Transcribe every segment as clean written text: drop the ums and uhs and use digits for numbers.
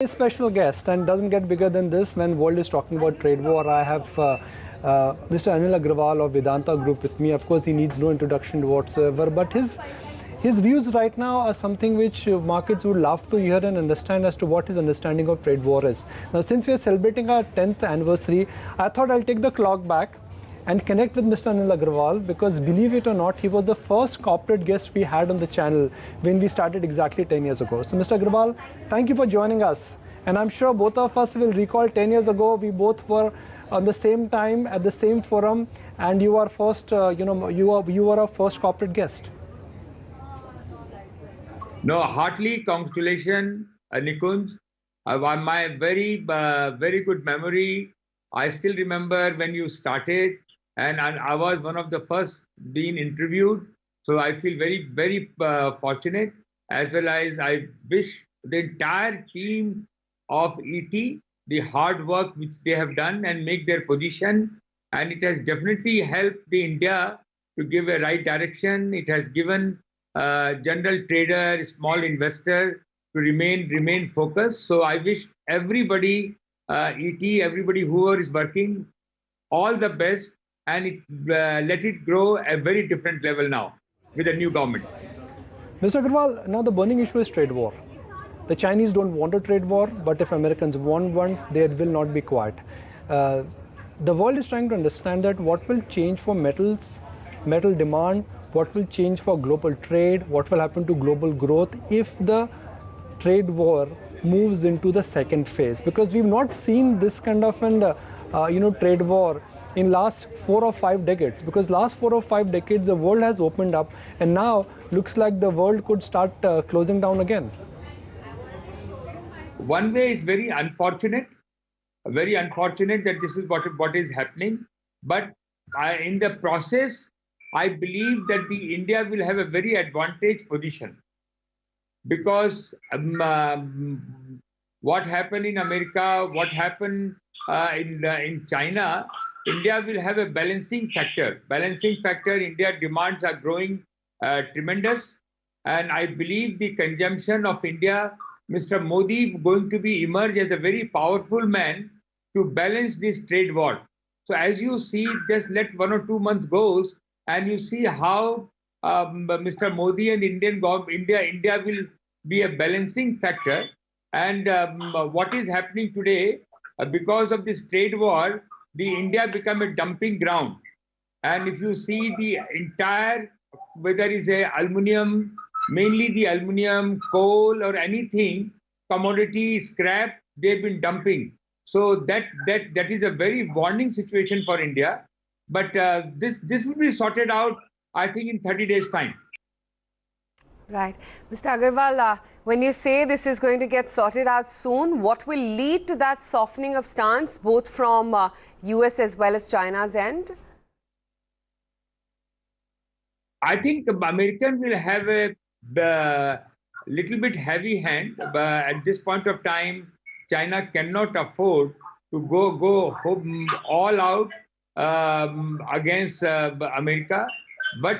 A special guest, and doesn't get bigger than this when world is talking about trade war. I have Mr. Anil Agarwal of Vedanta Group with me. Of course, he needs no introduction whatsoever, but his views right now are something which markets would love to hear and understand as to what his understanding of trade war is. Now, since we are celebrating our 10th anniversary, I thought I'll take the clock back and connect with Mr. Anil Agarwal, because believe it or not, he was the first corporate guest we had on the channel when we started exactly 10 years ago. So Mr. Agarwal, thank you for joining us. And I'm sure both of us will recall 10 years ago, we both were on the same time at the same forum, and you are first, you were our first corporate guest. No, heartily congratulations, Nikunj. My very good memory. I still remember when you started, and I was one of the first being interviewed. So I feel very fortunate, as well as I wish the entire team of ET the hard work which they have done and make their position. And it has definitely helped the India to give a right direction. It has given general trader, small investor to remain focused. So I wish everybody, ET, everybody whoever is working, all the best, and let it grow a very different level now with the new government. Mr. Agarwal, now the burning issue is trade war. The Chinese don't want a trade war, but if Americans want one, they will not be quiet. The world is trying to understand that what will change for metals, metal demand, what will change for global trade, what will happen to global growth if the trade war moves into the second phase, because we've not seen this kind of an trade war in last 4 or 5 decades, because last 4 or 5 decades the world has opened up, and now looks like the world could start closing down again. One way is very unfortunate that this is what is happening, but in the process I believe that the India will have a very advantage position, because what happened in America, what happened in China, India will have a balancing factor. India demands are growing tremendous, and I believe the consumption of India, Mr. Modi going to be emerge as a very powerful man to balance this trade war. So as you see, just let 1 or 2 months goes, and you see how Mr. Modi and India will be a balancing factor. And what is happening today, because of this trade war, the India become a dumping ground. And if you see the entire, whether it's a aluminium, mainly the aluminium, coal or anything, commodity, scrap, they've been dumping. So that is a very warning situation for India. But this will be sorted out, I think, in 30 days' time. Right. Mr. Agarwal, when you say this is going to get sorted out soon, what will lead to that softening of stance, both from US as well as China's end? I think American will have a little bit heavy hand, but at this point of time, China cannot afford to go all out against America, but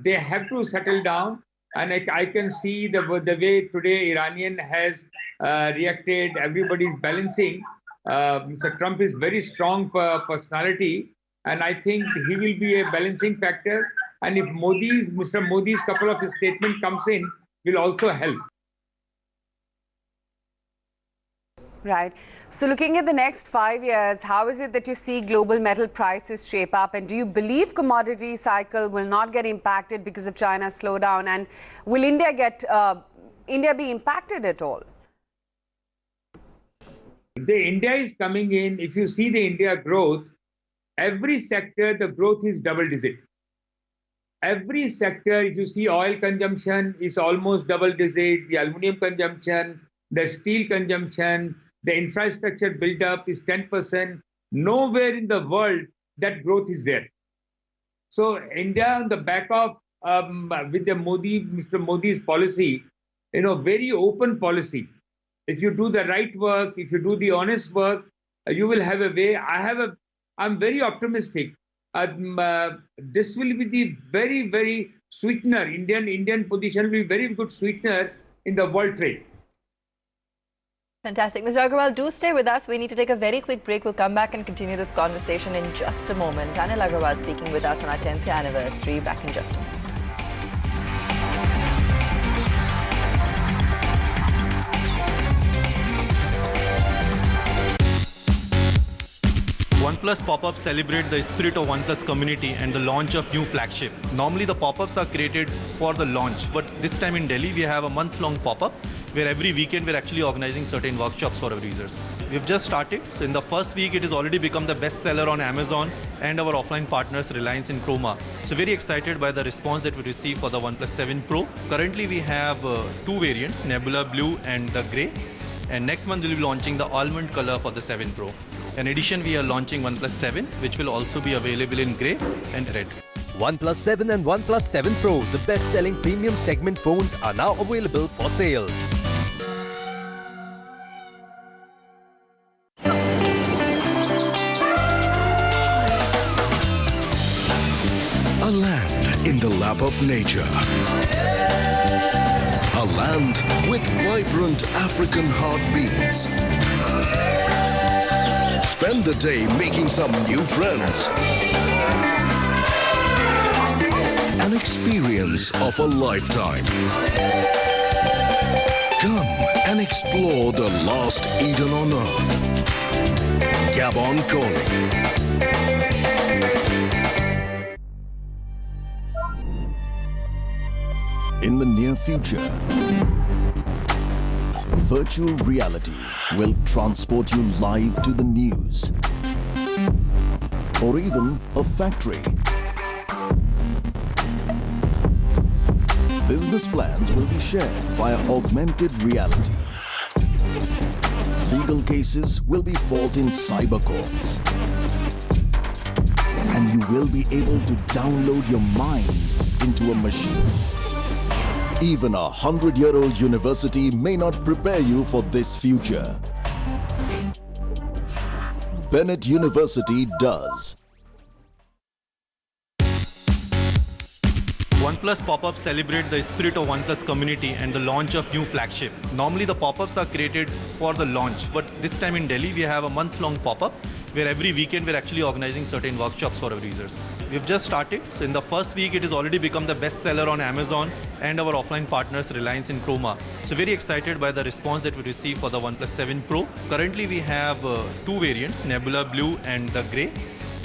they have to settle down. And I can see the way today Iranian has reacted. Everybody's balancing. Mr. Trump is very strong personality, and I think he will be a balancing factor. And if Mr. Modi's couple of his statement comes in, will also help. Right. So looking at the next 5 years, how is it that you see global metal prices shape up? And do you believe commodity cycle will not get impacted because of China's slowdown? And will India be impacted at all? The India is coming in. If you see the India growth, every sector, the growth is double digit. Every sector, if you see oil consumption is almost double digit, the aluminum consumption, the steel consumption, the infrastructure build up is 10%. Nowhere in the world that growth is there. So India, on the back of with the Mr. Modi's policy, very open policy. If you do the right work, if you do the honest work, you will have a way. I'm very optimistic. This will be the very sweetener. Indian position will be very good sweetener in the world trade. Fantastic. Mr. Agarwal, do stay with us. We need to take a very quick break. We'll come back and continue this conversation in just a moment. Anil Agarwal speaking with us on our 10th anniversary. Back in just a moment. OnePlus pop-ups celebrate the spirit of OnePlus community and the launch of new flagship. Normally the pop-ups are created for the launch, but this time in Delhi we have a month-long pop-up where every weekend we're actually organizing certain workshops for our users. We've just started, so in the first week it has already become the best seller on Amazon and our offline partners Reliance and Chroma. So very excited by the response that we received for the OnePlus 7 Pro. Currently we have two variants, Nebula Blue and the Grey. And next month we'll be launching the almond color for the 7 Pro. In addition, we are launching OnePlus 7, which will also be available in grey and red. OnePlus 7 and OnePlus 7 Pro, the best-selling premium segment phones, are now available for sale. A land in the lap of nature. A land with vibrant African heartbeats. Spend the day making some new friends. An experience of a lifetime. Come and explore the lost Eden on Earth. Gabon calling. In the near future, virtual reality will transport you live to the news or even a factory. Business plans will be shared via augmented reality. Legal cases will be fought in cyber courts. And you will be able to download your mind into a machine. Even a 100-year-old university may not prepare you for this future. Bennett University does. OnePlus pop-ups celebrate the spirit of OnePlus community and the launch of new flagship. Normally the pop-ups are created for the launch, but this time in Delhi we have a month-long pop-up where every weekend we're actually organizing certain workshops for our users. We've just started, so in the first week it has already become the best seller on Amazon and our offline partners Reliance and Chroma. So very excited by the response that we received for the OnePlus 7 Pro. Currently we have two variants, Nebula Blue and the Grey.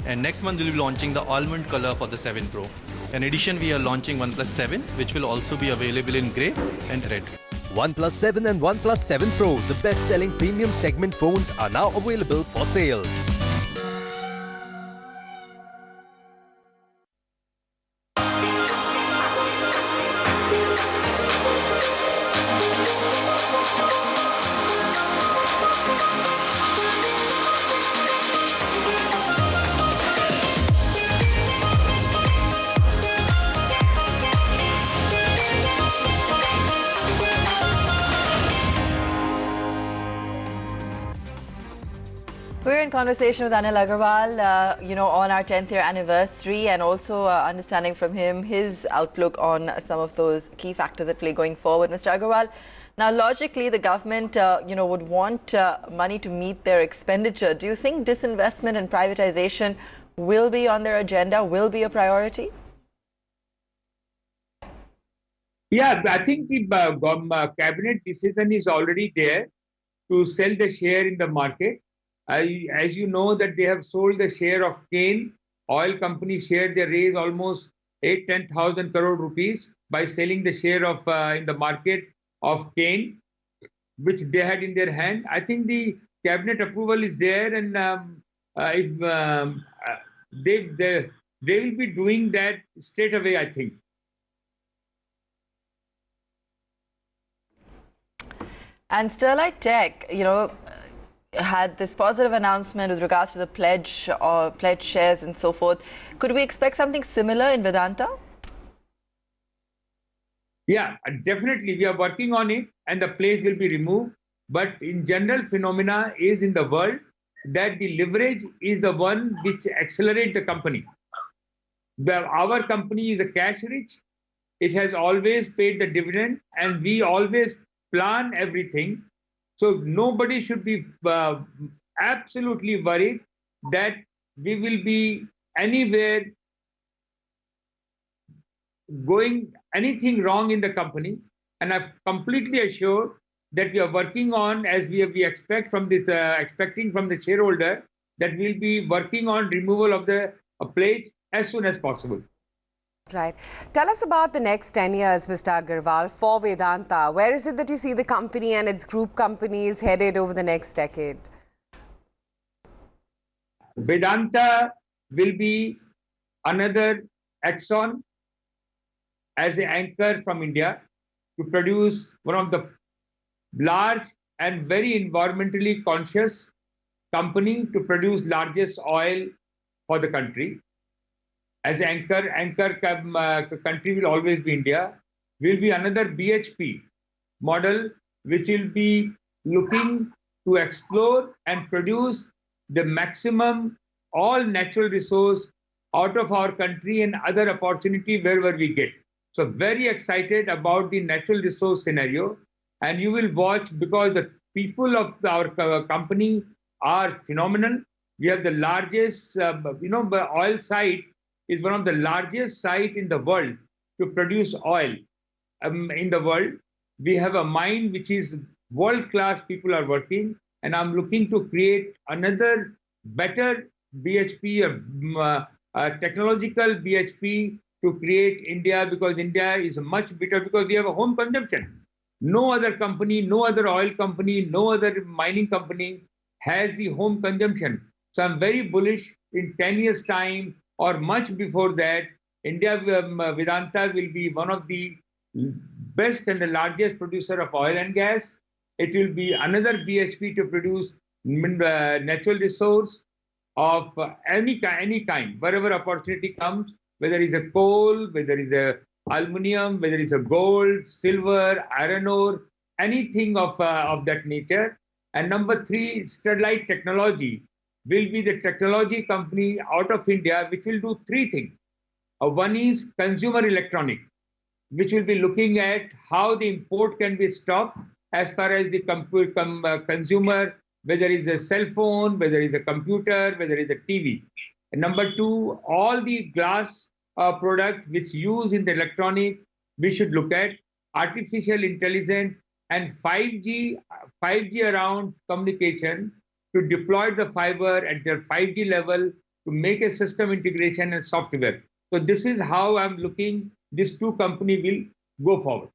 And next month we'll be launching the almond color for the 7 Pro. In addition, we are launching OnePlus 7, which will also be available in grey and red. OnePlus 7 and OnePlus 7 Pro, the best-selling premium segment phones, are now available for sale. We're in conversation with Anil Agarwal, on our 10th year anniversary, and also understanding from him his outlook on some of those key factors at play going forward. Mr. Agarwal, now logically the government, would want money to meet their expenditure. Do you think disinvestment and privatization will be on their agenda, will be a priority? Yeah, I think the cabinet decision is already there to sell the share in the market. As you know that they have sold the share of Cairn, oil company share. They raised almost 8-10,000 crore rupees by selling the share of in the market of Cairn, which they had in their hand. I think the cabinet approval is there, and they will be doing that straight away, I think. And Sterlite Tech, had this positive announcement with regards to the pledge or pledge shares and so forth. Could we expect something similar in Vedanta? Yeah, definitely. We are working on it and the pledge will be removed. But in general, phenomena is in the world that the leverage is the one which accelerates the company. Our company is a cash rich. It has always paid the dividend, and we always plan everything So nobody should be absolutely worried that we will be anywhere going anything wrong in the company. And I'm completely assured that we are working on, as we expect from this, expecting from the shareholder, that we'll be working on removal of the pledge as soon as possible. Right. Tell us about the next 10 years, Mr. Agarwal, for Vedanta. Where is it that you see the company and its group companies headed over the next decade? Vedanta will be another Exxon as an anchor from India to produce one of the large and very environmentally conscious company to produce largest oil for the country. As anchor country will always be India. Will be another BHP model which will be looking to explore and produce the maximum all natural resource out of our country and other opportunity wherever we get. So very excited about the natural resource scenario, and you will watch because the people of our company are phenomenal. We have the largest, the oil site is one of the largest site in the world to produce oil in the world. We have a mine which is world-class people are working, and I'm looking to create another better BHP, technological BHP to create India, because India is much better because we have a home consumption. No other company, no other oil company, no other mining company has the home consumption. So I'm very bullish in 10 years time or much before that, India, Vedanta will be one of the best and the largest producer of oil and gas. It will be another BHP to produce natural resource of any kind, wherever opportunity comes, whether it's a coal, whether it's a aluminium, whether it's a gold, silver, iron ore, anything of that nature. And number three, Sterlite technology will be the technology company out of India which will do three things. One is consumer electronic, which will be looking at how the import can be stopped as far as the consumer, whether it's a cell phone, whether it's a computer, whether it's a TV. And number two, all the glass product which use in the electronic, we should look at artificial intelligence and 5G around communication to deploy the fiber at their 5G level to make a system integration and software. So this is how I'm looking, these two companies will go forward.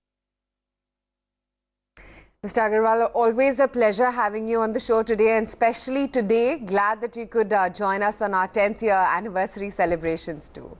Mr. Agarwal, always a pleasure having you on the show today, and especially today, glad that you could join us on our 10th year anniversary celebrations too.